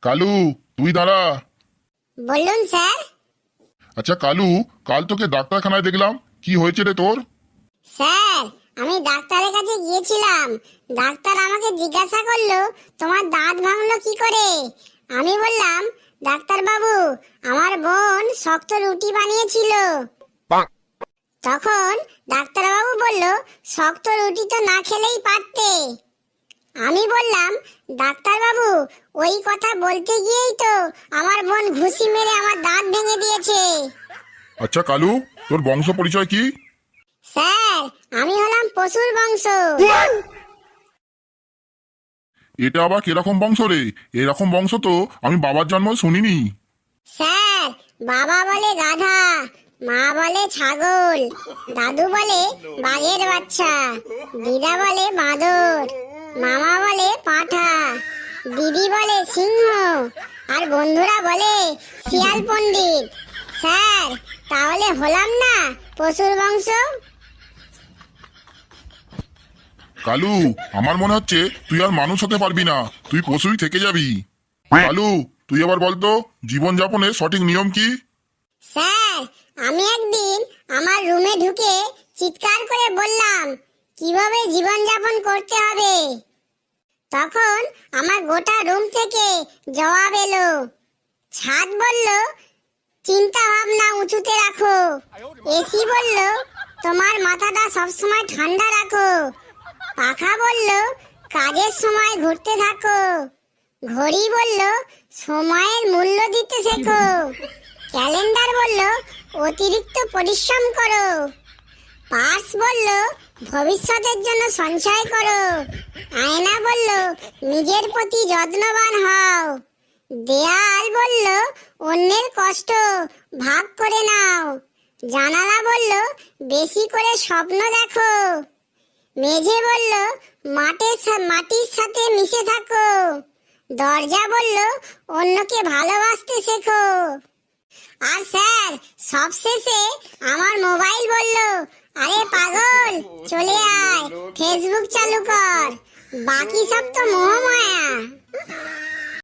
কালু, তুই দাঁড়া। বলুন স্যার। আচ্ছা কালু, কাল তোকে ডাক্তারখানায় দেখলাম, কি হয়েছে রে তোর? স্যার, আমি ডাক্তারের কাছে গিয়েছিলাম। ডাক্তার আমাকে জিজ্ঞাসা করলো তোমার দাঁত ভাঙলো কি করে। আমি বললাম, ডাক্তার বাবু, আমার বোন শক্ত রুটি বানিয়েছিল। তখন ডাক্তার বাবু বলল, শক্ত রুটি তো না খেলেই পারতে। আমি বললাম, ডাক্তার বাবু, ওই কথা বলতে গিয়েই তো আমার বোন ঘুষি মেরে আমার দাঁত ভেঙে দিয়েছে। আচ্ছা কালু, তোর বংশ পরিচয় কি? স্যার, আমি হলাম পশুর বংশ। এটা আবার কিরকম বংশ রে? এরকম বংশ তো আমি বাবার জন্ম শুনিনি। স্যার, বাবা বলে গাধা, মা বলে ছাগল, দাদু বলে বাঘের বাচ্চা, দিদা বলে বাঁদর, মামা বলে পাঁঠা, দিদি বলে সিংহ, আর বন্ধুরা বলে শিয়াল পণ্ডিত। স্যার, তাহলে হলাম না পশুর বংশ? কালু, আমার মনে হচ্ছে তুই আর মানুষ হতে পারবি না, তুই পশুই থেকে যাবি। কালু, তুই আবার বলতো জীবনযাপনের সঠিক নিয়ম কি? স্যার, আমি একদিন আমার রুমে ঢুকে চিৎকার করে বললাম, কিভাবে জীবনযাপন করতে হবে। তখন আমার গোটা রুম থেকে জবাব এলো। ছাদ বলল, চিন্তা ভাবনা উঁচুতে রাখো। এসি বলল, তোমার মাথাটা সবসময় ঠান্ডা রাখো। পাখা বলল, কাজের সময় ঘুরতে থাকো। ঘড়ি বলল, সময়ের মূল্য দিতে শেখো। ক্যালেন্ডার বলল, অতিরিক্ত পরিশ্রম করো। পার্স বলল, ভবিষ্যতের জন্য সঞ্চয় করো। আয়না বলল, নিজের প্রতি যত্নবান হও। দেয়াল বলল, অন্যের কষ্ট ভাগ করে নাও। জানালা বলল, বেশি করে স্বপ্ন দেখো। মেঝে বলল, মাটির সাথে মিশে থাকো। দরজা বলল, অন্যকে ভালোবাসতে শেখো। আর স্যার, সবশেষে আমার মোবাইল বলল, আরে পাগল, চলে আয়, ফেসবুক চালু কর। বাকি সব তো মোহমায়া।